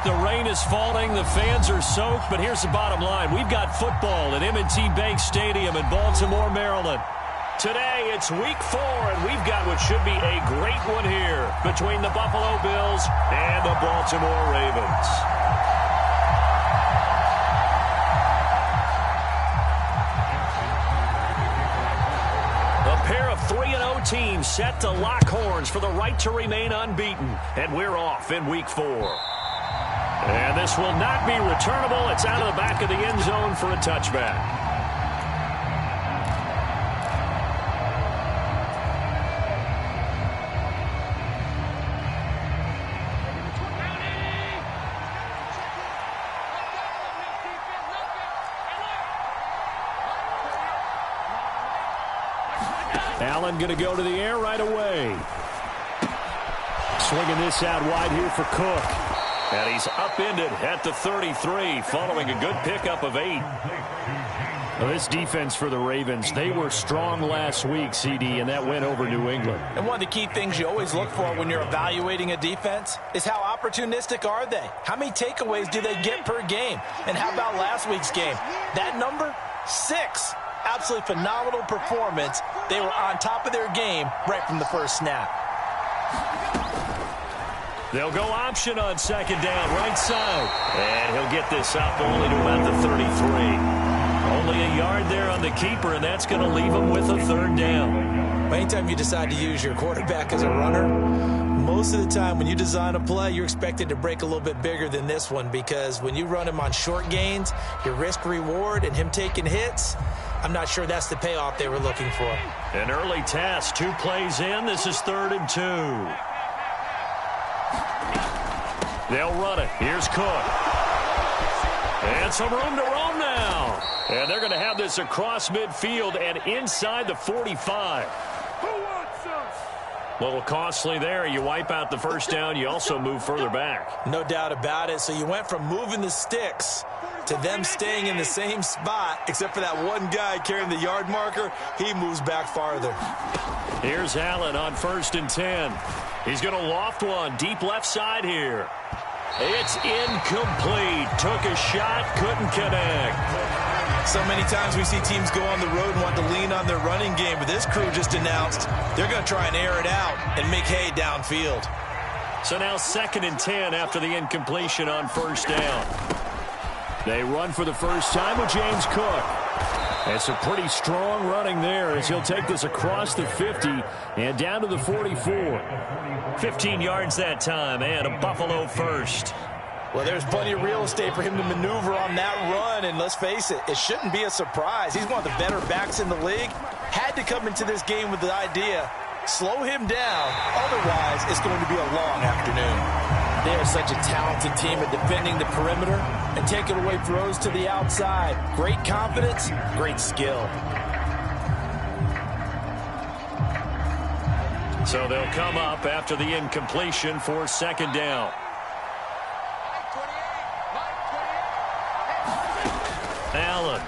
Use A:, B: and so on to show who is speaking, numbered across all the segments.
A: The rain is falling. The fans are soaked. But here's the bottom line. We've got football at M&T Bank Stadium in Baltimore, Maryland. Today, it's week 4, and we've got what should be a great one here between the Buffalo Bills and the Baltimore Ravens. A pair of 3-0 teams set to lock horns for the right to remain unbeaten, and we're off in week 4. And this will not be returnable. It's out of the back of the end zone for a touchback. Allen going to go to the air right away. Swinging this out wide here for Cook. And he's upended at the 33 following a good pickup of 8. Well, this defense for the Ravens, they were strong last week, CD, and that went over New England.
B: And one of the key things you always look for when you're evaluating a defense is how opportunistic are they? How many takeaways do they get per game? And how about last week's game? That number, 6. Absolutely phenomenal performance. They were on top of their game right from the first snap.
A: They'll go option on second down, right side. And he'll get this up only to about the 33. Only a yard there on the keeper, and that's going to leave him with a third down.
B: Anytime you decide to use your quarterback as a runner, most of the time when you design a play, you're expected to break a little bit bigger than this one, because when you run him on short gains, your risk-reward and him taking hits, I'm not sure that's the payoff they were looking for.
A: An early task, 2 plays in. This is 3rd and 2. They'll run it. Here's Cook. And some room to roam now. And they're going to have this across midfield and inside the 45. A little costly there. You wipe out the first down. You also move further back.
B: No doubt about it. So you went from moving the sticks to them staying in the same spot, except for that one guy carrying the yard marker. He moves back farther.
A: Here's Allen on 1st and 10. He's going to loft one deep left side here. It's incomplete. Took a shot, couldn't connect.
B: So many times we see teams go on the road and want to lean on their running game, but this crew just announced they're going to try and air it out and make hay downfield.
A: So now 2nd and 10 after the incompletion on 1st down. They run for the first time with James Cook. It's a pretty strong running there as he'll take this across the 50 and down to the 44. 15 yards that time and a Buffalo first.
B: Well, there's plenty of real estate for him to maneuver on that run, and let's face it, it shouldn't be a surprise. He's one of the better backs in the league. Had to come into this game with the idea, slow him down, otherwise it's going to be a long afternoon. They are such a talented team at defending the perimeter and taking away throws to the outside. Great confidence, great skill.
A: So they'll come up after the incompletion for 2nd down. Allen.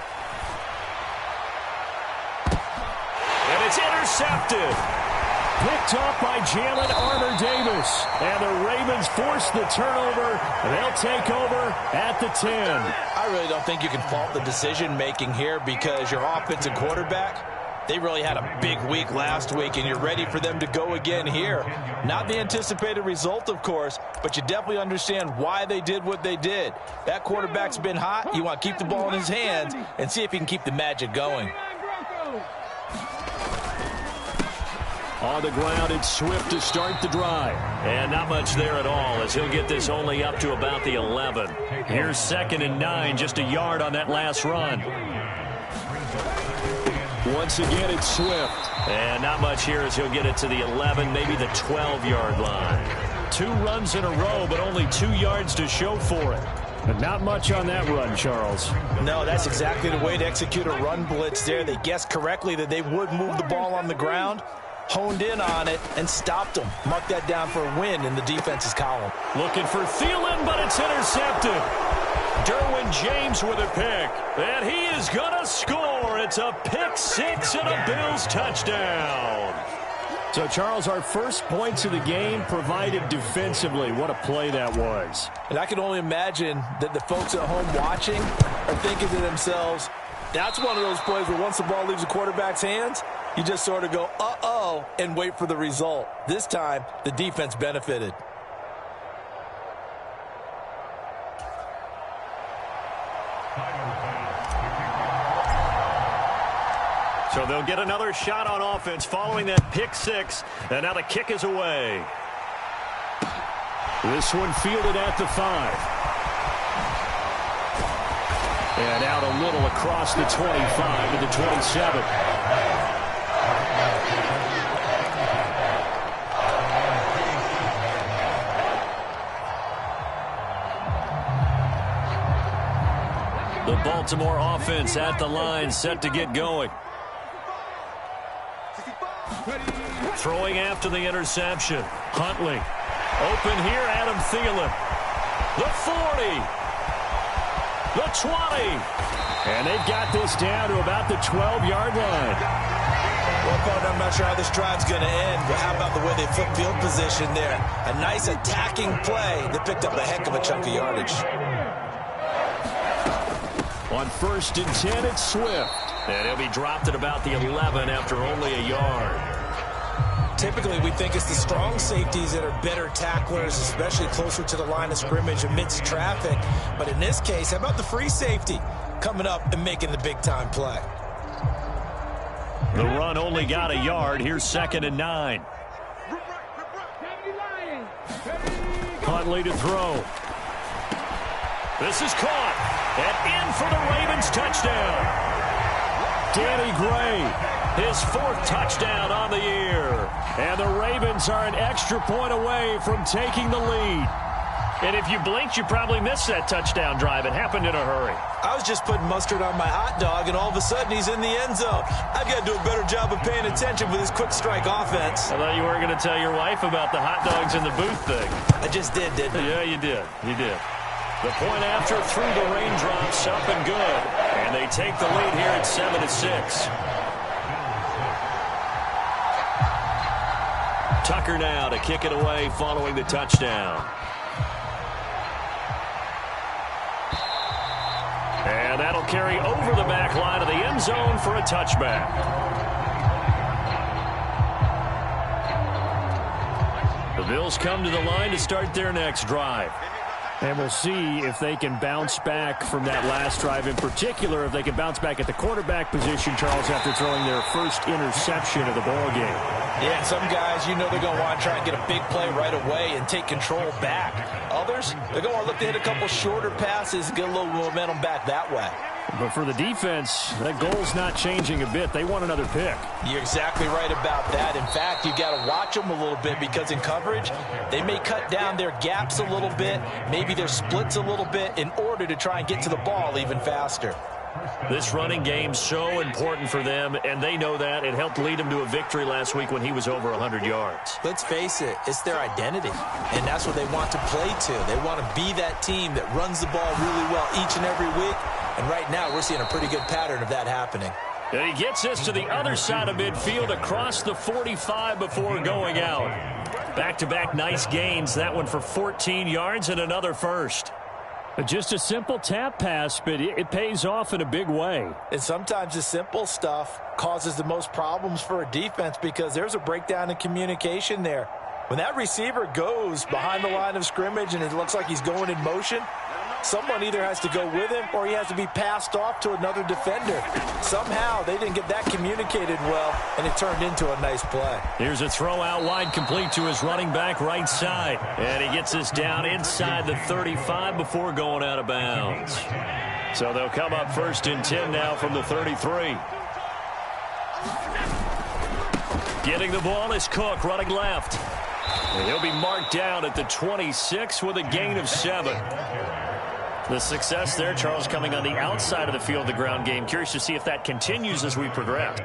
A: And it's intercepted. Picked off by Jalen Armour-Davis. And the Ravens force the turnover. They'll take over at the 10.
B: I really don't think you can fault the decision-making here, because your offensive quarterback, they really had a big week last week, and you're ready for them to go again here. Not the anticipated result, of course, but you definitely understand why they did what they did. That quarterback's been hot. You want to keep the ball in his hands and see if he can keep the magic going.
A: On the ground, it's Swift to start the drive. And not much there at all, as he'll get this only up to about the 11. Here's 2nd and 9, just a yard on that last run. Once again, it's Swift. And not much here as he'll get it to the 11, maybe the 12-yard line. 2 runs in a row, but only 2 yards to show for it. And not much on that run, Charles.
B: No, that's exactly the way to execute a run blitz there. They guessed correctly that they would move the ball on the ground, honed in on it, and stopped them. Mark that down for a win in the defense's column.
A: Looking for Thielen, but it's intercepted. Derwin James with a pick, and he is going to score. It's a pick 6 and a Bills touchdown. So, Charles, our first points of the game provided defensively. What a play that was.
B: And I can only imagine that the folks at home watching are thinking to themselves, that's one of those plays where once the ball leaves the quarterback's hands, you just sort of go, uh-oh, and wait for the result. This time, the defense benefited.
A: So they'll get another shot on offense following that pick six. And now the kick is away. This one fielded at the 5. And out a little across the 25 to the 27. The Baltimore offense at the line, set to get going. Throwing after the interception. Huntley. Open here, Adam Thielen. The 40. The 20. And they've got this down to about the 12-yard line.
B: Well, Coach, I'm not sure how this drive's going to end, but how about the way they flip field position there? A nice attacking play that picked up a heck of a chunk of yardage.
A: On 1st and 10, it's Swift. And he'll be dropped at about the 11 after only a yard.
B: Typically, we think it's the strong safeties that are better tacklers, especially closer to the line of scrimmage amidst traffic. But in this case, how about the free safety coming up and making the big-time play?
A: The run only got a yard. Here's 2nd and 9. Huntley to throw. This is caught. And in for the Ravens touchdown. Danny Gray, his 4th touchdown on the year. And the Ravens are an extra point away from taking the lead. And if you blinked, you probably missed that touchdown drive. It happened in a hurry.
B: I was just putting mustard on my hot dog, and all of a sudden he's in the end zone. I've got to do a better job of paying attention with this quick strike offense.
A: I thought you weren't going to tell your wife about the hot dogs in the booth thing.
B: I just did, didn't I?
A: Yeah, you did. You did. The point after through the raindrops, up and good. And they take the lead here at 7-6. Tucker now to kick it away following the touchdown. And that'll carry over the back line of the end zone for a touchback. The Bills come to the line to start their next drive. And we'll see if they can bounce back from that last drive. In particular, if they can bounce back at the quarterback position, Charles, after throwing their first interception of the ballgame.
B: Yeah, some guys, you know they're going to want to try and get a big play right away and take control back. Others, they're going to look to hit a couple shorter passes and get a little momentum back that way.
A: But for the defense, that goal's not changing a bit. They want another pick.
B: You're exactly right about that. In fact, you got to watch them a little bit because in coverage, they may cut down their gaps a little bit, maybe their splits a little bit in order to try and get to the ball even faster.
A: This running game's so important for them, and they know that. It helped lead them to a victory last week when he was over 100 yards.
B: Let's face it, it's their identity, and that's what they want to play to. They want to be that team that runs the ball really well each and every week, and right now we're seeing a pretty good pattern of that happening.
A: And he gets us to the other side of midfield across the 45 before going out. Back-to-back nice gains, that one for 14 yards and another first. Just a simple tap pass, but it pays off in a big way.
B: And sometimes the simple stuff causes the most problems for a defense because there's a breakdown in communication there. When that receiver goes behind the line of scrimmage and it looks like he's going in motion, someone either has to go with him or he has to be passed off to another defender. Somehow they didn't get that communicated well, and it turned into a nice play.
A: Here's a throw out wide complete to his running back right side. And he gets us down inside the 35 before going out of bounds. So they'll come up 1st and 10 now from the 33. Getting the ball is Cook running left. And he'll be marked down at the 26 with a gain of 7. The success there, Charles, coming on the outside of the field, the ground game. Curious to see if that continues as we progress.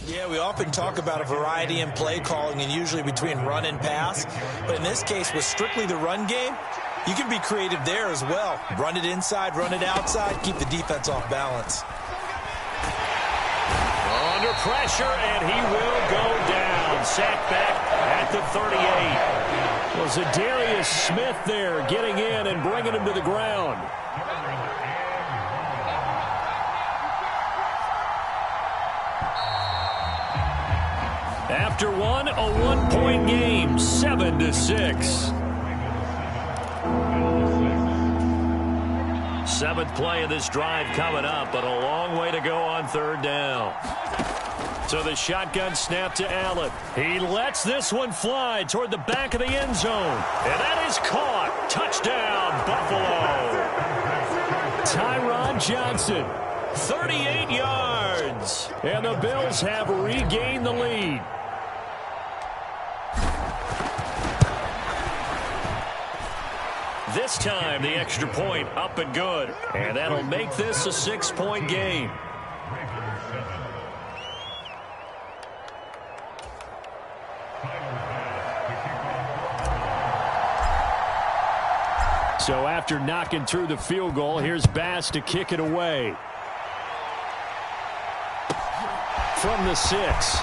B: Yeah, we often talk about a variety in play calling and usually between run and pass. But in this case, with strictly the run game, you can be creative there as well. Run it inside, run it outside, keep the defense off balance.
A: Under pressure, and he will go down. Sacked back at the 38. Was Zadarius Smith there getting in and bringing him to the ground. After one, a one-point game, 7-6. Seventh play of this drive coming up, but a long way to go on third down. So the shotgun snap to Allen. He lets this one fly toward the back of the end zone. And that is caught. Touchdown, Buffalo. Tyron Johnson, 38 yards. And the Bills have regained the lead. This time, the extra point up and good. And that'll make this a 6-point game. So after knocking through the field goal, here's Bass to kick it away. From the 6.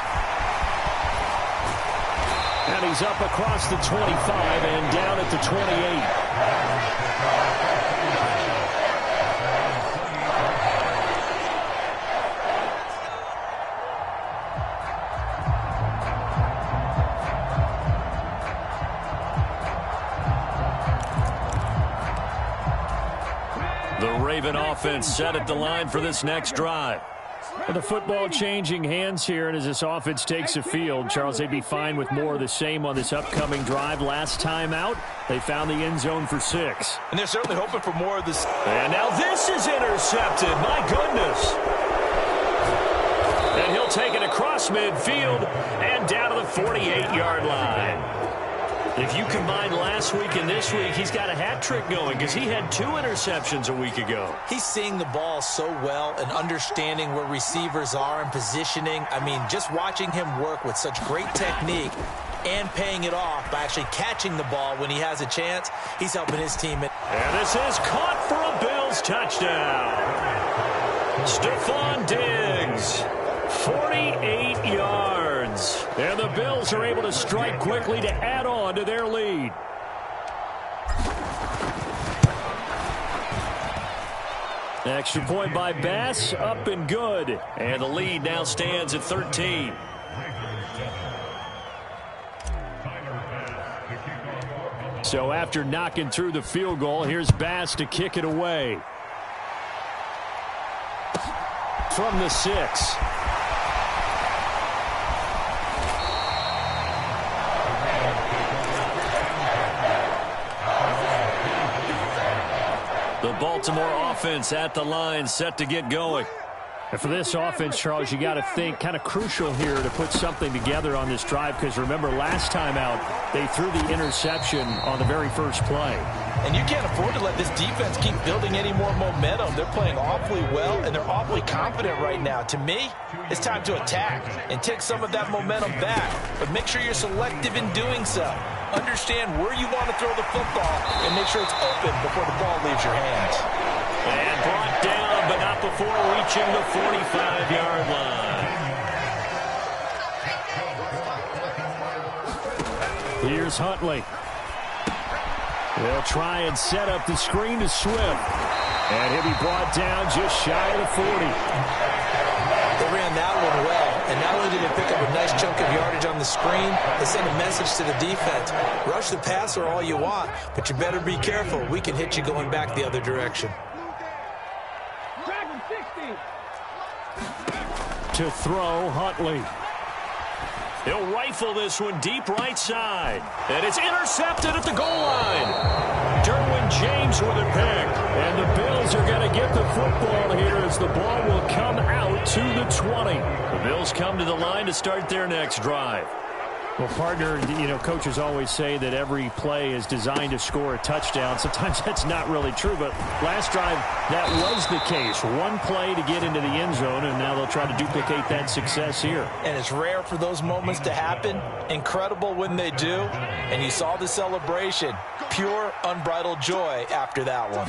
A: And he's up across the 25 and down at the 28. The Raven offense set at the line for this next drive. Well, the football changing hands here, and as this offense takes the field, Charles, they'd be fine with more of the same on this upcoming drive. Last time out, they found the end zone for 6.
B: And they're certainly hoping for more of this.
A: And now this is intercepted. My goodness. And he'll take it across midfield and down to the 48-yard line. If you combine last week and this week, he's got a hat trick going because he had 2 interceptions a week ago.
B: He's seeing the ball so well and understanding where receivers are and positioning. I mean, just watching him work with such great technique and paying it off by actually catching the ball when he has a chance, he's helping his team.
A: And this is caught for a Bills touchdown. Stephon Diggs, 48 yards. And the Bills are able to strike quickly to add on to their lead. Extra point by Bass, up and good. And the lead now stands at 13. So after knocking through the field goal, here's Bass to kick it away. From the 6. The Baltimore offense at the line, set to get going. And for this offense, Charles, you got to think kind of crucial here to put something together on this drive because remember last time out they threw the interception on the very first play.
B: And you can't afford to let this defense keep building any more momentum. They're playing awfully well and they're awfully confident right now. To me, it's time to attack and take some of that momentum back. But make sure you're selective in doing so. Understand where you want to throw the football and make sure it's open before the ball leaves your hands.
A: And brought down, but not before reaching the 45-yard line. Here's Huntley. They'll try and set up the screen to Swift. And he'll be brought down just shy of the 40.
B: They ran that one well. And not only did they pick up a nice chunk of yardage on the screen, they sent a message to the defense. Rush the passer all you want, but you better be careful. We can hit you going back the other direction.
A: To throw, Huntley. He'll rifle this one deep right side. And it's intercepted at the goal line. Derwin James with it picked. And the Bills are going to get the football here as the ball will come out to the 20. The Bills come to the line to start their next drive. Well, partner, coaches always say that every play is designed to score a touchdown. Sometimes that's not really true, but last drive, that was the case. One play to get into the end zone, and now they'll try to duplicate that success here. And
B: it's rare for those moments to happen. Incredible when they do. And you saw the celebration. Pure, unbridled joy after that one.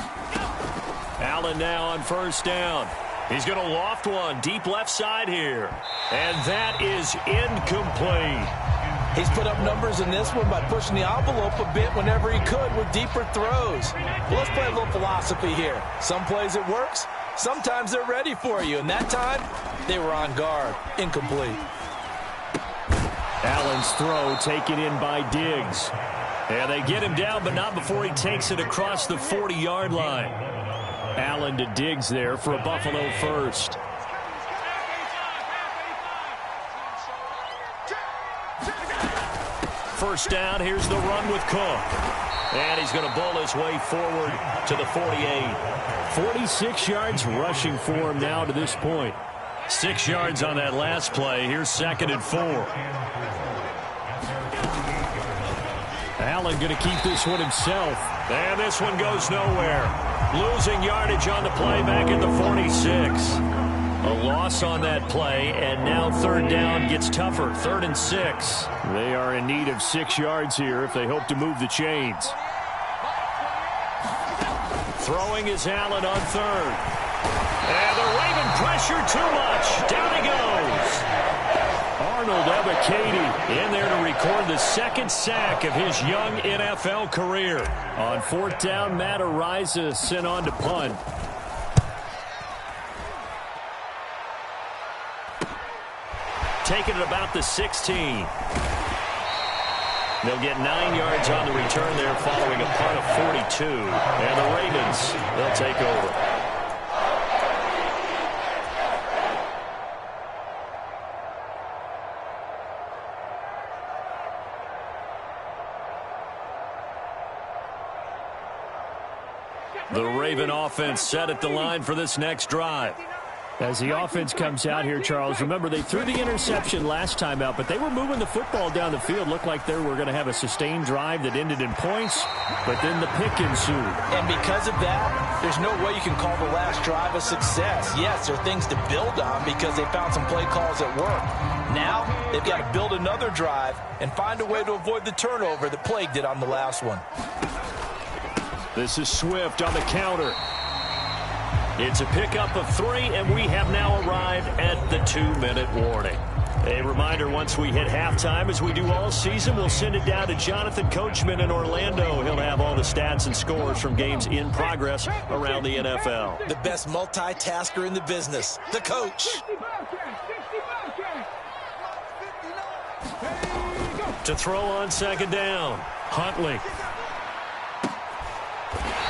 A: Allen now on first down. He's going to loft one deep left side here. And that is incomplete.
B: He's put up numbers in this one by pushing the envelope a bit whenever he could with deeper throws. Well, let's play a little philosophy here. Some plays it works. Sometimes they're ready for you. And that time, they were on guard. Incomplete.
A: Allen's throw taken in by Diggs. And they get him down, but not before he takes it across the 40-yard line. Allen to Diggs there for a Buffalo first. First down, here's the run with Cook. And he's going to bowl his way forward to the 48. 46 yards rushing for him now to this point. 6 yards on that last play. Here's 2nd and 4. Allen going to keep this one himself. And this one goes nowhere. Losing yardage on the play back at the 46. A loss on that play, and now third down gets tougher. 3rd and 6. They are in need of 6 yards here if they hope to move the chains. Throwing is Allen on 3rd. And the Raven pressure too much. Down he goes. Arnold Ebiketie in there to record the 2nd sack of his young NFL career. On 4th down, Matt Araiza sent on to punt. Taking it about the 16. They'll get 9 yards on the return there following a punt of 42. And the Ravens, they'll take over. The Raven offense set at the line for this next drive. As the offense comes out here, Charles, remember they threw the interception last time out, but they were moving the football down the field. Looked like they were going to have a sustained drive that ended in points, but then the pick ensued.
B: And because of that, there's no way you can call the last drive a success. Yes, there are things to build on because they found some play calls that work. Now, they've got to build another drive and find a way to avoid the turnover that plagued it on the last one.
A: This is Swift on the counter. It's a pickup of 3, and we have now arrived at the 2-minute warning. A reminder, once we hit halftime, as we do all season, we'll send it down to Jonathan Coachman in Orlando. He'll have all the stats and scores from games in progress around the NFL.
B: The best multitasker in the business, the coach.
A: To throw on 2nd down, Huntley.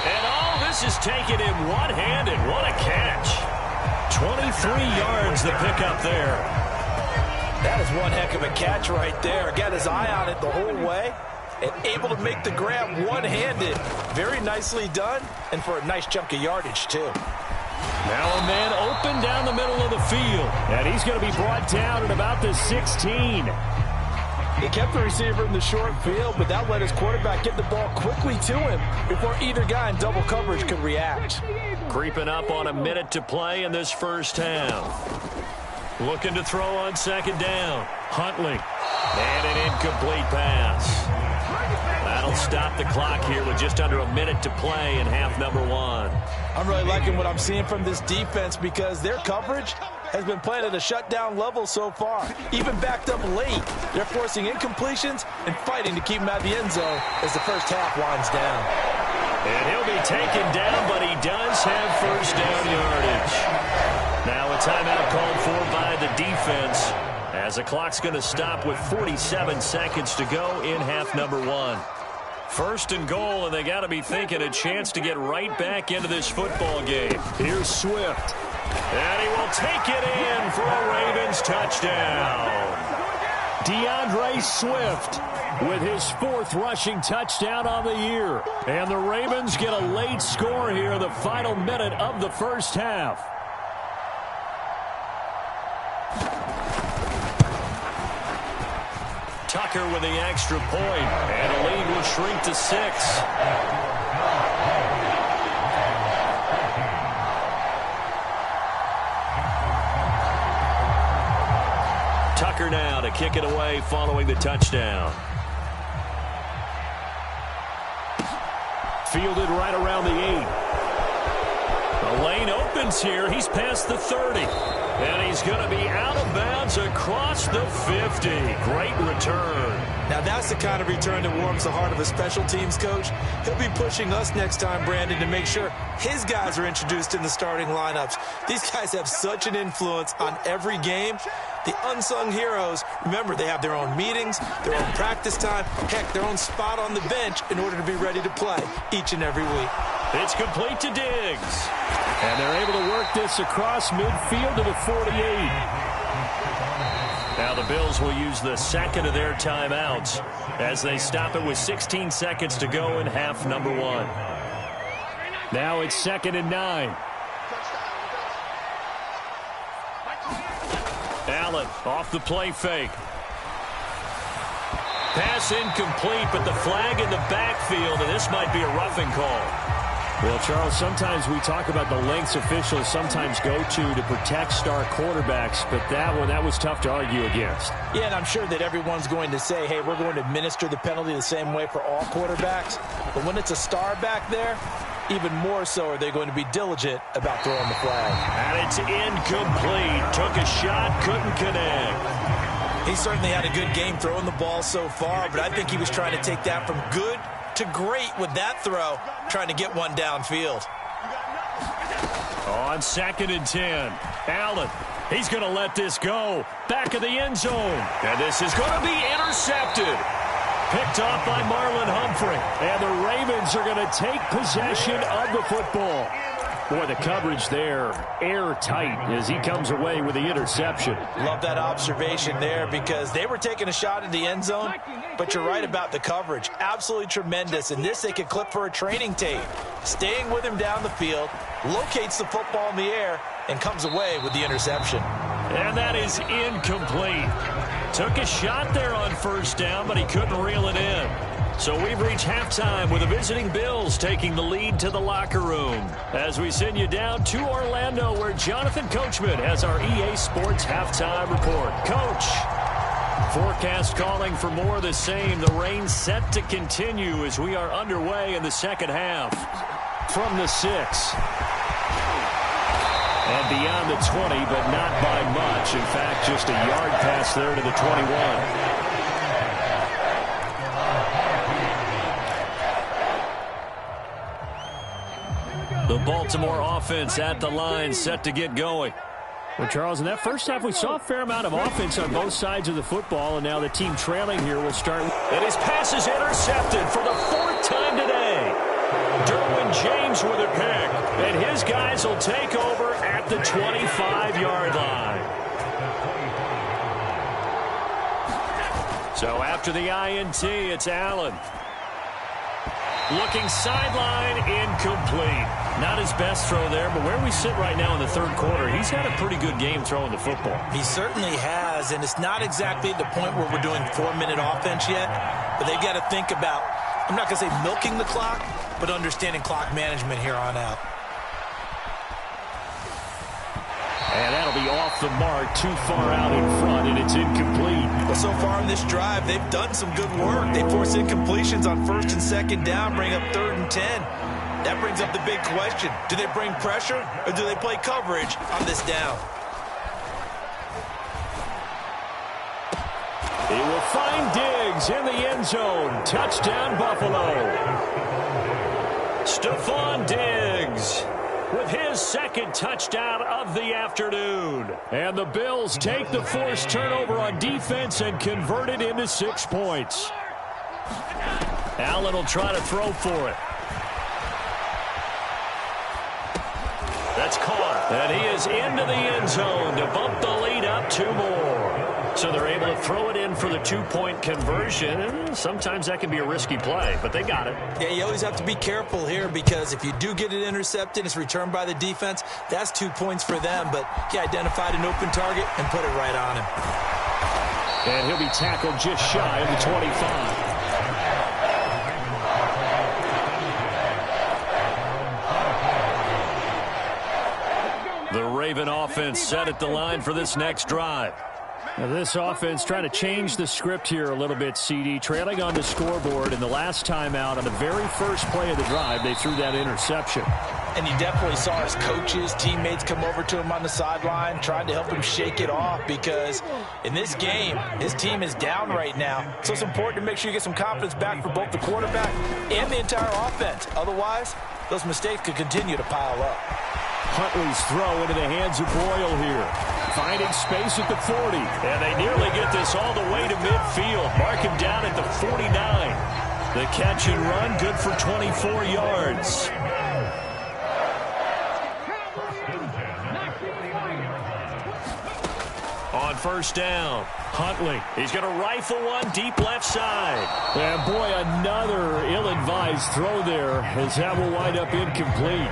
A: And all this is taken in one-handed. What a catch. 23 yards the pickup there.
B: That is one heck of a catch right there. Got his eye on it the whole way and able to make the grab one-handed. Very nicely done and for a nice chunk of yardage too.
A: Now a man open down the middle of the field. And he's going to be brought down at about the 16.
B: He kept the receiver in the short field, but that let his quarterback get the ball quickly to him before either guy in double coverage could react.
A: Creeping up on a minute to play in this first half. Looking to throw on 2nd down. Huntley. And an incomplete pass. That'll stop the clock here with just under a minute to play in half number 1.
B: I'm really liking what I'm seeing from this defense because their coverage has been playing at a shutdown level so far. Even backed up late, they're forcing incompletions and fighting to keep him out of the end zone as the first half winds down.
A: And he'll be taken down, but he does have first down yardage. Now a timeout called for by the defense as the clock's going to stop with 47 seconds to go in half number 1. 1st and goal, and they got to be thinking a chance to get right back into this football game. Here's Swift. And he will take it in for a Ravens touchdown. DeAndre Swift with his 4th rushing touchdown on the year. And the Ravens get a late score here, the final minute of the first half. Tucker with the extra point, and the lead will shrink to 6. Tucker now to kick it away following the touchdown. Fielded right around the 8. The lane opens here. He's past the 30. And he's going to be out of bounds across the 50. Great return.
B: Now that's the kind of return that warms the heart of a special teams coach. He'll be pushing us next time, Brandon, to make sure his guys are introduced in the starting lineups. These guys have such an influence on every game. The unsung heroes, remember, they have their own meetings, their own practice time, heck, their own spot on the bench in order to be ready to play each and every week.
A: It's complete to Diggs. And they're able to work this across midfield to the 48. Now the Bills will use the second of their timeouts as they stop it with 16 seconds to go in half number 1. Now it's 2nd and 9. Allen off the play fake. Pass incomplete, but the flag in the backfield, and this might be a roughing call. Well, Charles, sometimes we talk about the lengths officials sometimes go to protect star quarterbacks, but that was tough to argue against.
B: Yeah, and I'm sure that everyone's going to say, hey, we're going to administer the penalty the same way for all quarterbacks. But when it's a star back there, even more so are they going to be diligent about throwing the flag.
A: And it's incomplete. Took a shot, couldn't connect.
B: He certainly had a good game throwing the ball so far, but I think he was trying to take that from good to great with that throw, trying to get one downfield.
A: On 2nd and 10, Allen, he's going to let this go. Back of the end zone. And this is going to be intercepted. Picked off by Marlon Humphrey. And the Ravens are going to take possession of the football. Boy, the coverage there, airtight as he comes away with the interception.
B: Love that observation there because they were taking a shot at the end zone, but you're right about the coverage. Absolutely tremendous. And this they could clip for a training tape. Staying with him down the field, locates the football in the air, and comes away with the interception.
A: And that is incomplete. Took a shot there on first down, but he couldn't reel it in. So we've reached halftime with the visiting Bills taking the lead to the locker room. As we send you down to Orlando, where Jonathan Coachman has our EA Sports halftime report. Coach, forecast calling for more of the same. The rain set to continue as we are underway in the second half. From the 6. And beyond the 20, but not by much. In fact, just a yard pass there to the 21. The Baltimore offense at the line, set to get going. Well, Charles, in that first half, we saw a fair amount of offense on both sides of the football, and now the team trailing here will start. And his pass is intercepted for the 4th time today. Derwin James with a pick, and his guys will take over at the 25-yard line. So after the INT, it's Allen. Looking sideline, incomplete. Not his best throw there, but where we sit right now in the third quarter, he's had a pretty good game throwing the football.
B: He certainly has, and it's not exactly at the point where we're doing 4-minute offense yet, but they've got to think about, I'm not going to say milking the clock, but understanding clock management here on out.
A: And that'll be off the mark, too far out in front, and it's incomplete.
B: Well, so far in this drive, they've done some good work. They force incompletions on 1st and 2nd down, bring up 3rd and 10. That brings up the big question. Do they bring pressure, or do they play coverage on this down?
A: He will find Diggs in the end zone. Touchdown, Buffalo. Stephon Diggs with his 2nd touchdown of the afternoon. And the Bills take the forced turnover on defense and convert it into 6 points. Allen will try to throw for it. That's caught. And he is into the end zone to bump the lead up 2 more. So they're able to throw it in for the 2-point conversion. And sometimes that can be a risky play, but they got it.
B: Yeah, you always have to be careful here because if you do get it intercepted, it's returned by the defense, that's 2 points for them. But he identified an open target and put it right on him.
A: And he'll be tackled just shy of the 25. The Raven offense set at the line for this next drive. Now this offense trying to change the script here a little bit, CD. Trailing on the scoreboard, and the last time out on the very first play of the drive, they threw that interception.
B: And you definitely saw his coaches, teammates come over to him on the sideline, trying to help him shake it off, because in this game, his team is down right now. So it's important to make sure you get some confidence back for both the quarterback and the entire offense. Otherwise, those mistakes could continue to pile up.
A: Huntley's throw into the hands of Boyle here. Finding space at the 40. And they nearly get this all the way to midfield. Mark him down at the 49. The catch and run, good for 24 yards. On first down, Huntley. He's going to rifle one deep left side. And boy, another ill-advised throw there, as that will wind up incomplete.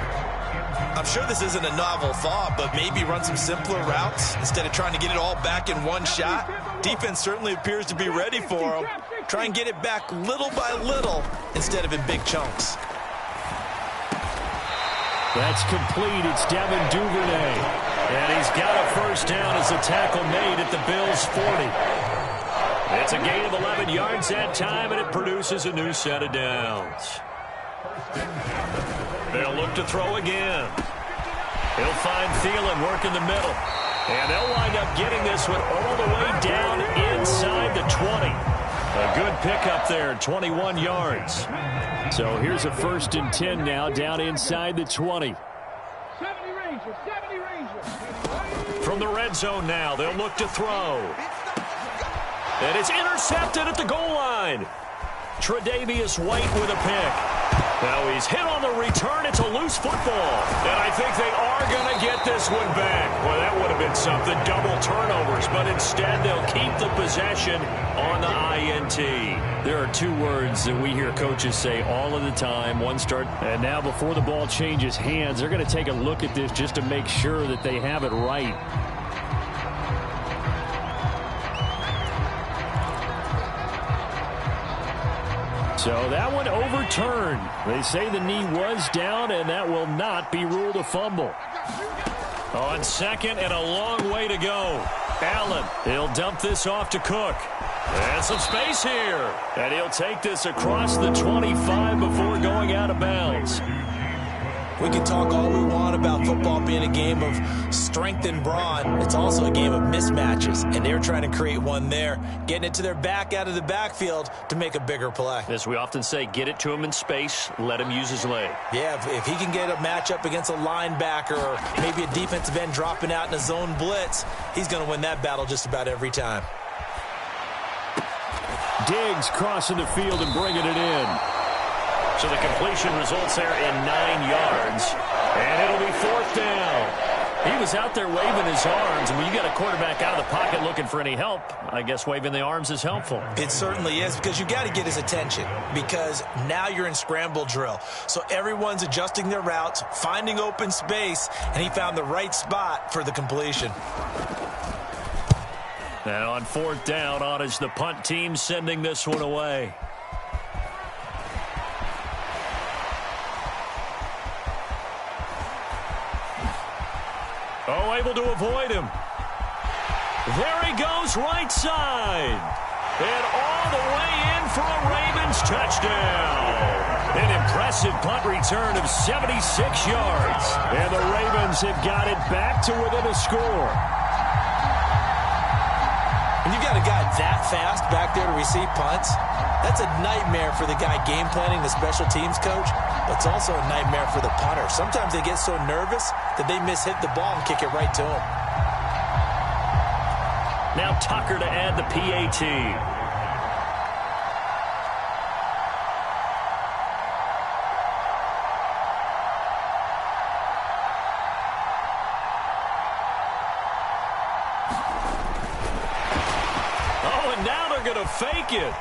B: I'm sure this isn't a novel thought, but maybe run some simpler routes instead of trying to get it all back in one shot. Defense certainly appears to be ready for him. Try and get it back little by little instead of in big chunks.
A: That's complete. It's Devin Duvernay. And he's got a first down as a tackle made at the Bills' 40. It's a gain of 11 yards that time, and it produces a new set of downs. They'll look to throw again. He'll find Thielen working the middle. And they'll wind up getting this one all the way down inside the 20. A good pickup there, 21 yards. So here's a 1st and 10 now, down inside the 20. From the red zone now, they'll look to throw. And it's intercepted at the goal line. Tre'Davious White with a pick. Now he's hit on the return. It's a loose football. And I think they are going to get this one back. Well, that would have been something. Double turnovers. But instead, they'll keep the possession on the INT. There are two words that we hear coaches say all of the time. One start. And now before the ball changes hands, they're going to take a look at this just to make sure that they have it right. So that one overturned. They say the knee was down, and that will not be ruled a fumble. On second and a long way to go. Allen, he'll dump this off to Cook. And some space here. And he'll take this across the 25 before going out of bounds.
B: We can talk all we want about football being a game of strength and brawn. It's also a game of mismatches, and they're trying to create one there, getting it to their back out of the backfield to make a bigger play.
A: As we often say, get it to him in space, let him use his leg.
B: Yeah, if he can get a matchup against a linebacker or maybe a defensive end dropping out in a zone blitz, he's going to win that battle just about every time.
A: Diggs crossing the field and bringing it in. So the completion results there in 9 yards. And it'll be 4th down. He was out there waving his arms. And when you got a quarterback out of the pocket looking for any help, I guess waving the arms is helpful.
B: It certainly is, because you got to get his attention, because now you're in scramble drill. So everyone's adjusting their routes, finding open space, and he found the right spot for the completion.
A: And on 4th down, on is the punt team sending this one away. Oh, able to avoid him. There he goes, right side. And all the way in for a Ravens touchdown. An impressive punt return of 76 yards. And the Ravens have got it back to within a score.
B: When you got a guy that fast back there to receive punts, that's a nightmare for the guy game planning, the special teams coach. But it's also a nightmare for the punter. Sometimes they get so nervous that they mishit the ball and kick it right to him.
A: Now Tucker to add the PAT. Oh, and now they're going to fake it.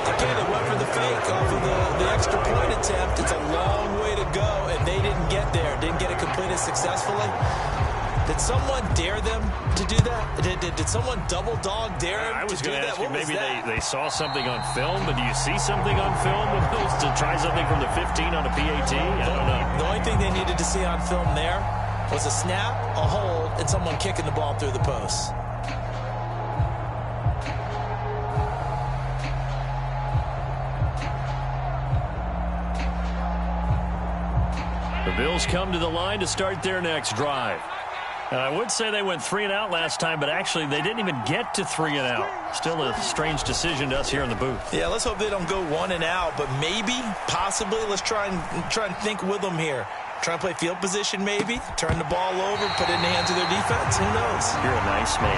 B: Again, they went for the fake off of the extra point attempt. It's a long way to go, and they didn't get there. Didn't get it completed successfully. Did someone dare them to do that? Did someone double dog dare him
A: I was
B: to do
A: going to
B: that?
A: ask you,
B: What was
A: maybe
B: that?
A: they saw something on film, but do you see something on film with those to try something from the 15 on a PAT? I don't know.
B: The only thing they needed to see on film there was a snap, a hold, and someone kicking the ball through the post.
A: The Bills come to the line to start their next drive. And I would say they went 3 and out last time, but actually they didn't even get to 3 and out. Still a strange decision to us here in the booth.
B: Yeah, let's hope they don't go 1 and out, but maybe, possibly, let's try and think with them here. Try and play field position maybe, turn the ball over, put it in the hands of their defense. Who knows?
A: You're a nice man.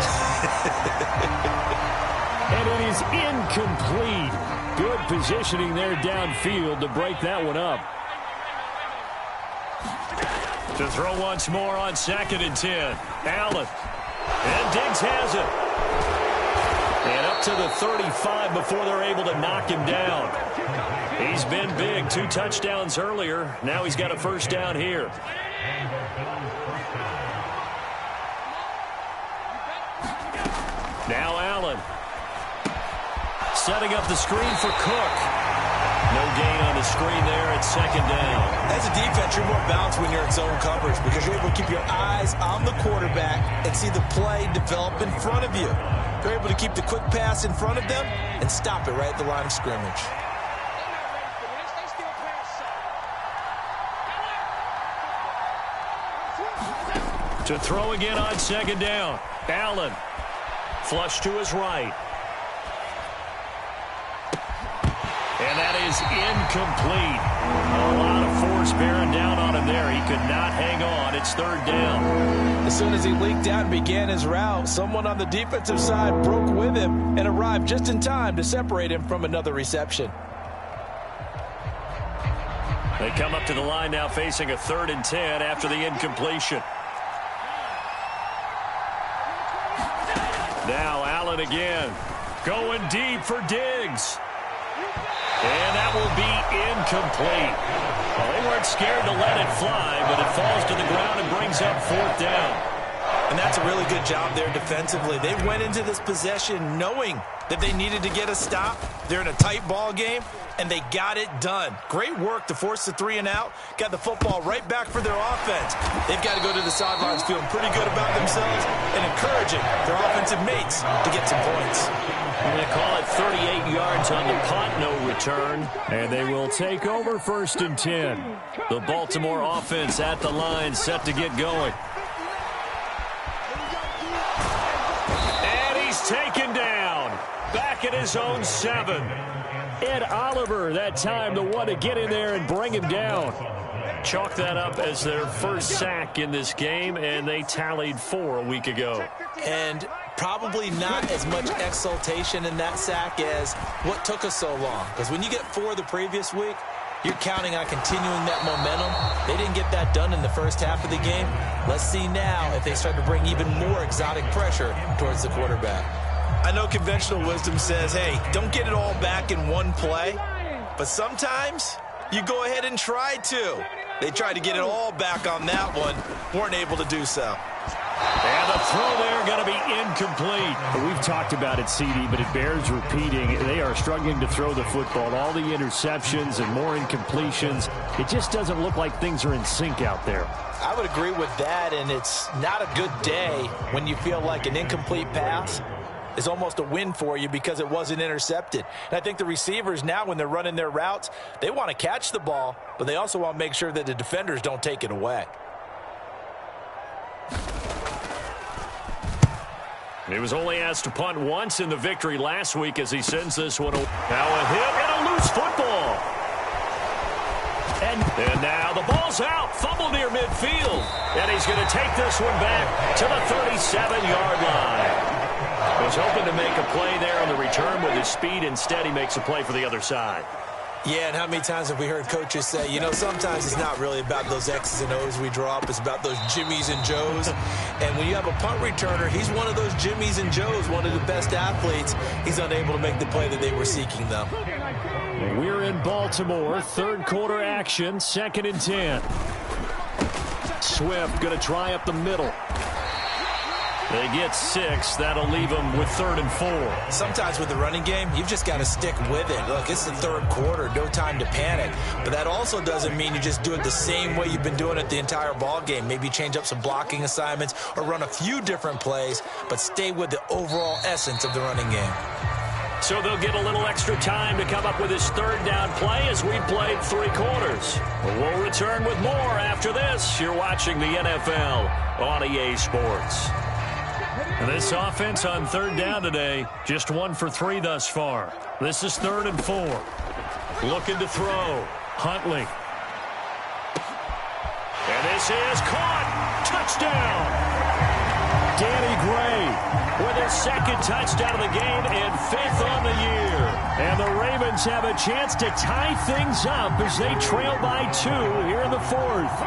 A: And it is incomplete. Good positioning there downfield to break that one up. To throw once more on 2nd and 10. Allen. And Diggs has it. And up to the 35 before they're able to knock him down. He's been big. 2 touchdowns earlier. Now he's got a first down here. Now Allen. Setting up the screen for Cook. No gain on the screen there at 2nd down.
B: As a defense, you're more balanced when you're in zone coverage because you're able to keep your eyes on the quarterback and see the play develop in front of you. You're able to keep the quick pass in front of them and stop it right at the line of scrimmage.
A: To throw again on 2nd down. Allen. Flush to his right. And that is incomplete. A lot of force bearing down on him there. He could not hang on. It's 3rd down.
B: As soon as he leaked out and began his route, someone on the defensive side broke with him and arrived just in time to separate him from another reception.
A: They come up to the line now facing a 3rd and 10 after the incompletion. Now Allen again. Going deep for Diggs. And that will be incomplete. Well, they weren't scared to let it fly, but it falls to the ground and brings up 4th down.
B: And that's a really good job there defensively. They went into this possession knowing that they needed to get a stop. They're in a tight ball game, and they got it done. Great work to force the 3 and out. Got the football right back for their offense. They've got to go to the sidelines feeling pretty good about themselves and encouraging their offensive mates to get some points.
A: And they call it 38 yards on the punt, no return. And they will take over 1st and 10. The Baltimore offense at the line, set to get going. And he's taken down. Back at his own 7. Ed Oliver, that time, the one to get in there and bring him down. Chalk that up as their first sack in this game, and they tallied 4 a week ago.
B: And probably not as much exultation in that sack as what took us so long. Because when you get 4 the previous week, you're counting on continuing that momentum. They didn't get that done in the first half of the game. Let's see now if they start to bring even more exotic pressure towards the quarterback. I know conventional wisdom says, hey, don't get it all back in one play. But sometimes you go ahead and try to. They tried to get it all back on that one. Weren't able to do so.
A: And the throw there going to be incomplete.
C: We've talked about it, CD, but it bears repeating. They are struggling to throw the football. All the interceptions and more incompletions. It just doesn't look like things are in sync out there.
B: I would agree with that, and it's not a good day when you feel like an incomplete pass is almost a win for you because it wasn't intercepted. And I think the receivers now, when they're running their routes, they want to catch the ball, but they also want to make sure that the defenders don't take it away.
A: He was only asked to punt once in the victory last week as he sends this one. Now a hit and a loose football. And now the ball's out. Fumble near midfield. And he's going to take this one back to the 37-yard line. Was hoping to make a play there on the return with his speed. Instead, he makes a play for the other side.
B: Yeah, and how many times have we heard coaches say, you know, sometimes it's not really about those X's and O's we draw up. It's about those Jimmies and Joes. And when you have a punt returner, he's one of those Jimmies and Joes, one of the best athletes. He's unable to make the play that they were seeking, though.
C: We're in Baltimore. Third quarter action. 2nd and 10.
A: Swift going to try up the middle. They get 6. That'll leave them with 3rd and 4.
B: Sometimes with the running game, you've just got to stick with it. Look, it's the third quarter, no time to panic. But that also doesn't mean you just do it the same way you've been doing it the entire ball game. Maybe change up some blocking assignments or run a few different plays, but stay with the overall essence of the running game.
A: So they'll get a little extra time to come up with his 3rd down play as we played 3 quarters. We'll return with more after this. You're watching the NFL on EA Sports. This offense on 3rd down today, just 1 for 3 thus far. This is 3rd and 4. Looking to throw. Huntley. And this is caught. Touchdown. Danny Gray with his 2nd touchdown of the game and 5th on the year. And the Ravens have a chance to tie things up as they trail by 2 here in the 4th.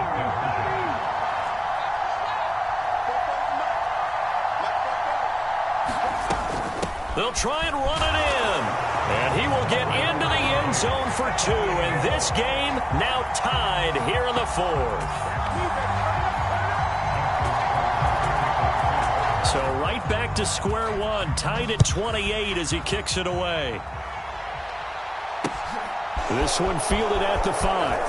A: They'll try and run it in. And he will get into the end zone for 2. And this game now tied here in the 4th. So right back to square one. Tied at 28 as he kicks it away. This one fielded at the 5.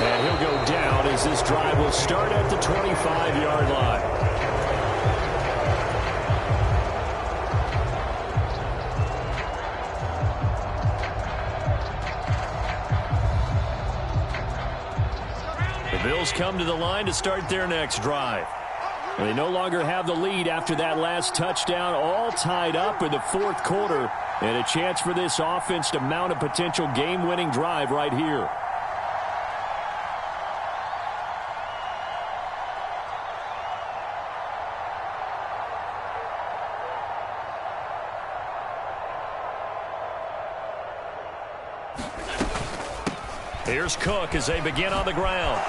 A: And he'll go down as this drive will start at the 25-yard line. The Bills come to the line to start their next drive. They no longer have the lead after that last touchdown, all tied up in the 4th quarter, and a chance for this offense to mount a potential game-winning drive right here. Here's Cook as they begin on the ground.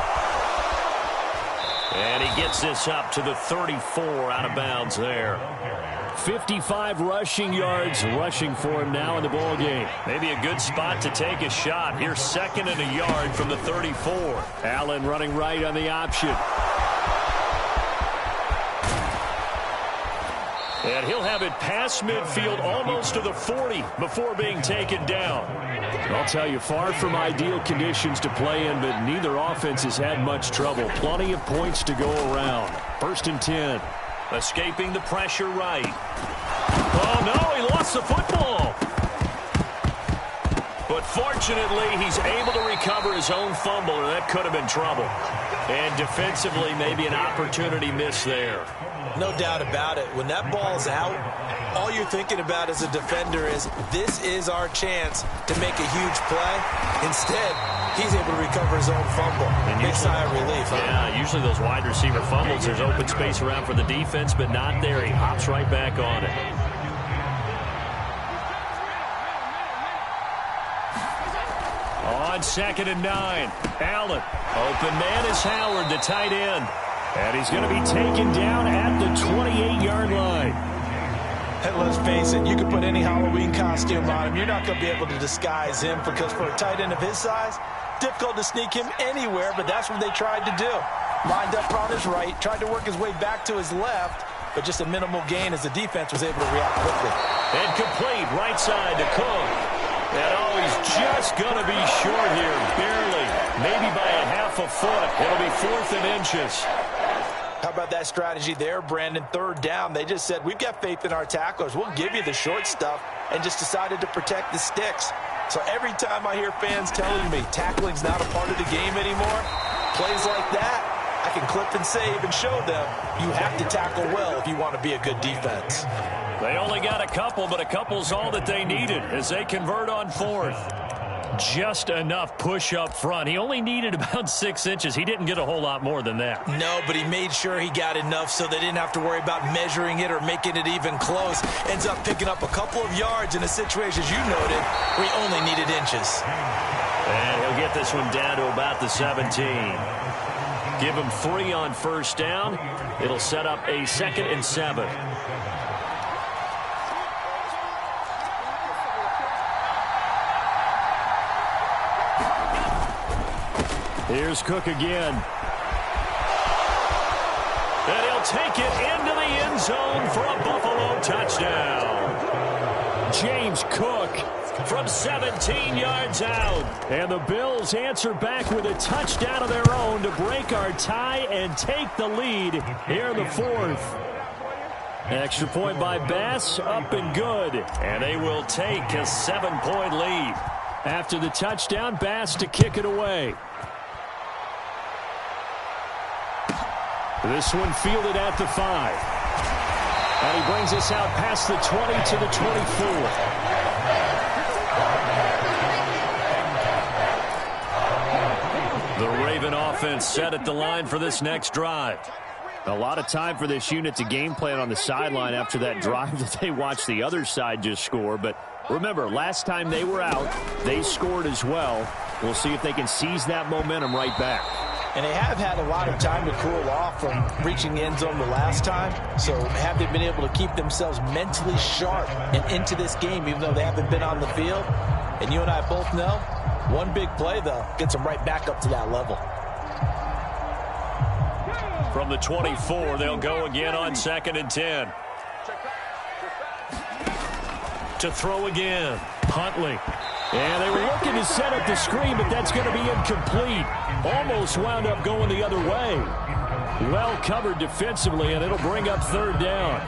A: And he gets this up to the 34 out of bounds there. 55 rushing yards rushing for him now in the ball game. Maybe a good spot to take a shot. Here's 2nd and a yard from the 34. Allen running right on the option. And he'll have it past midfield almost to the 40 before being taken down. I'll tell you, far from ideal conditions to play in, but neither offense has had much trouble. Plenty of points to go around. 1st and 10. Escaping the pressure right. Oh, no, he lost the football. But fortunately, he's able to recover his own fumble, or that could have been trouble. And defensively, maybe an opportunity missed there.
B: No doubt about it. When that ball's out, all you're thinking about as a defender is, this is our chance to make a huge play. Instead, he's able to recover his own fumble. And big sigh of relief.
A: Yeah, usually those wide receiver fumbles, there's open space around for the defense, but not there. He hops right back on it. On 2nd and 9, Allen. Open man is Howard, the tight end. And he's going to be taken down at the 28-yard line.
B: And let's face it, you can put any Halloween costume on him. You're not going to be able to disguise him, because for a tight end of his size, difficult to sneak him anywhere, but that's what they tried to do. Lined up on his right, tried to work his way back to his left, but just a minimal gain as the defense was able to react quickly.
A: And complete right side to Cook. And oh, he's just going to be short here, barely, maybe by a half a foot. It'll be 4th and inches.
B: How about that strategy there, Brandon? 3rd down. They just said, we've got faith in our tacklers. We'll give you the short stuff, and just decided to protect the sticks. So every time I hear fans telling me tackling's not a part of the game anymore, plays like that, I can clip and save and show them you have to tackle well if you want to be a good defense.
A: They only got a couple, but a couple's all that they needed as they convert on 4th. Just enough push up front. He only needed about 6 inches. He didn't get a whole lot more than that.
B: No, but he made sure he got enough so they didn't have to worry about measuring it or making it even close. Ends up picking up a couple of yards in a situation, as you noted, where he only needed inches.
A: And he'll get this one down to about the 17. Give him 3 on 1st down. It'll set up a 2nd and 7. Here's Cook again. And he'll They'll take it into the end zone for a Buffalo touchdown. James Cook from 17 yards out. And the Bills answer back with a touchdown of their own to break our tie and take the lead here in the fourth. Extra point by Bass, up and good. And they will take a 7-point lead. After the touchdown, Bass to kick it away. This one fielded at the 5. And he brings us out past the 20 to the 24. The Raven offense set at the line for this next drive. A lot of time for this unit to game plan on the sideline after that drive that they watched the other side just score. But remember, last time they were out, they scored as well. We'll see if they can seize that momentum right back.
B: And they have had a lot of time to cool off from reaching the end zone the last time. So have they been able to keep themselves mentally sharp and into this game, even though they haven't been on the field? And you and I both know, one big play, though, gets them right back up to that level.
A: From the 24, they'll go again on 2nd and 10. To throw again, Huntley. And they were looking to set up the screen, but that's going to be incomplete. Almost wound up going the other way. Well covered defensively, and it'll bring up 3rd down.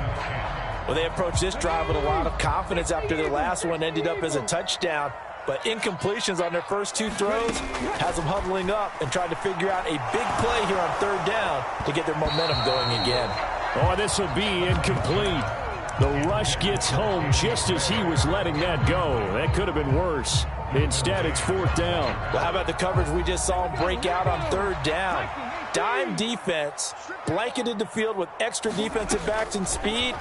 B: Well, they approached this drive with a lot of confidence after their last one ended up as a touchdown. But incompletions on their first 2 throws has them huddling up and trying to figure out a big play here on 3rd down to get their momentum going again.
A: Oh, this will be incomplete. The rush gets home just as he was letting that go. That could have been worse. Instead, it's 4th down.
B: Well, how about the coverage we just saw him break out on 3rd down? Dime defense, blanketed the field with extra defensive backs and speed,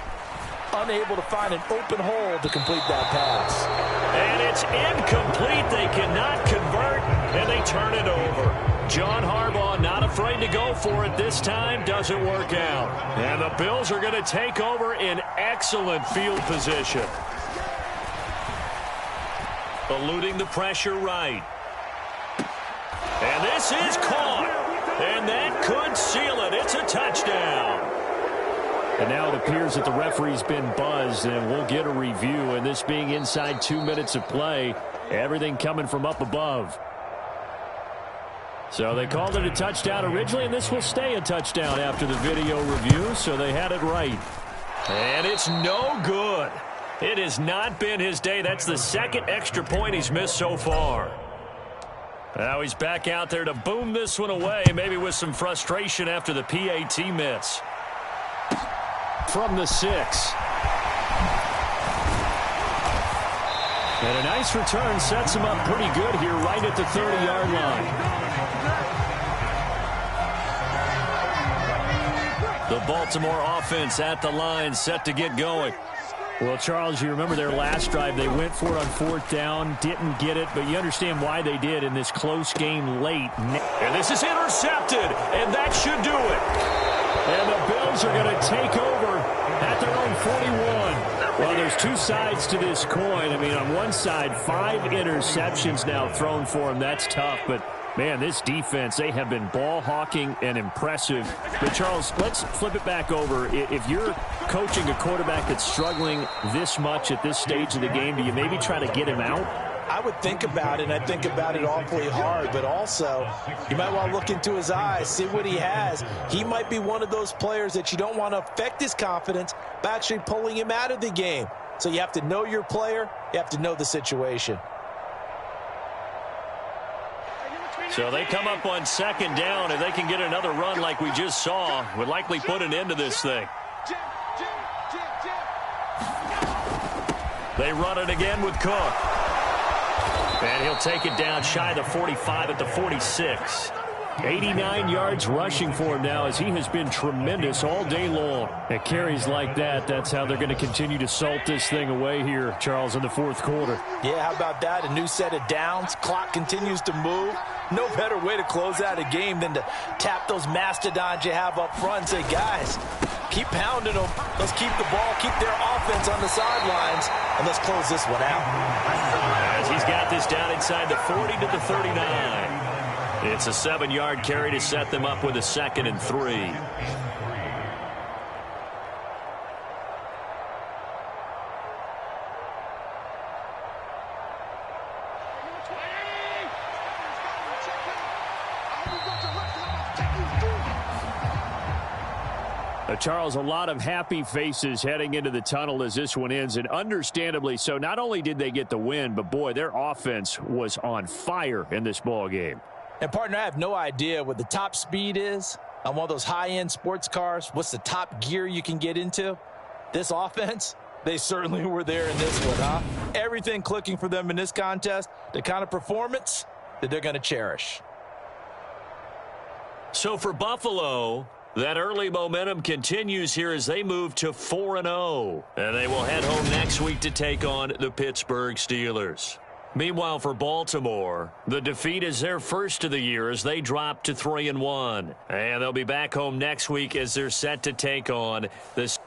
B: unable to find an open hole to complete that pass.
A: And it's incomplete. They cannot convert, and they turn it over. John Harbaugh not afraid to go for it this time. Doesn't work out. And the Bills are going to take over in excellent field position. Eluding the pressure right. And this is caught. And that could seal it. It's a touchdown. And now it appears that the referee's been buzzed, and we'll get a review. And this being inside 2 minutes of play, everything coming from up above. So they called it a touchdown originally, and this will stay a touchdown after the video review, so they had it right. And it's no good. It has not been his day. That's the 2nd extra point he's missed so far. Now he's back out there to boom this one away, maybe with some frustration after the PAT miss. From the 6. And a nice return sets him up pretty good here right at the 30-yard line. The Baltimore offense at the line, set to get going. Well, Charles, you remember their last drive. They went for it on 4th down, didn't get it, but you understand why they did in this close game late. And this is intercepted, and that should do it. And the Bills are going to take over at their own 41. Well, there's 2 sides to this coin. I mean, on one side, 5 interceptions now thrown for them. That's tough, but man, this defense, they have been ball hawking and impressive. But, Charles, let's flip it back over. If you're coaching a quarterback that's struggling this much at this stage of the game, do you maybe try to get him out?
B: I would think about it, and I think about it awfully hard. But also, you might want to look into his eyes, see what he has. He might be one of those players that you don't want to affect his confidence by actually pulling him out of the game. So you have to know your player. You have to know the situation.
A: So they come up on 2nd down. If they can get another run like we just saw, would likely put an end to this thing. They run it again with Cook. And he'll take it down shy of the 45 at the 46. 89 yards rushing for him now as he has been tremendous all day long. At carries like that, that's how they're going to continue to salt this thing away here, Charles, in the 4th quarter.
B: Yeah, how about that? A new set of downs. Clock continues to move. No better way to close out a game than to tap those mastodons you have up front and say, guys, keep pounding them. Let's keep the ball, keep their offense on the sidelines, and let's close this one out.
A: As he's got this down inside the 40 to the 39. It's a 7-yard carry to set them up with a 2nd and 3. Charles, a lot of happy faces heading into the tunnel as this one ends, and understandably so. Not only did they get the win, but, boy, their offense was on fire in this ball game.
B: And, partner, I have no idea what the top speed is on one of those high-end sports cars. What's the top gear you can get into? This offense, they certainly were there in this one, huh? Everything clicking for them in this contest, the kind of performance that they're going to cherish.
A: So for Buffalo, that early momentum continues here as they move to 4-0. And they will head home next week to take on the Pittsburgh Steelers. Meanwhile, for Baltimore, the defeat is their first of the year as they drop to 3-1. And they'll be back home next week as they're set to take on the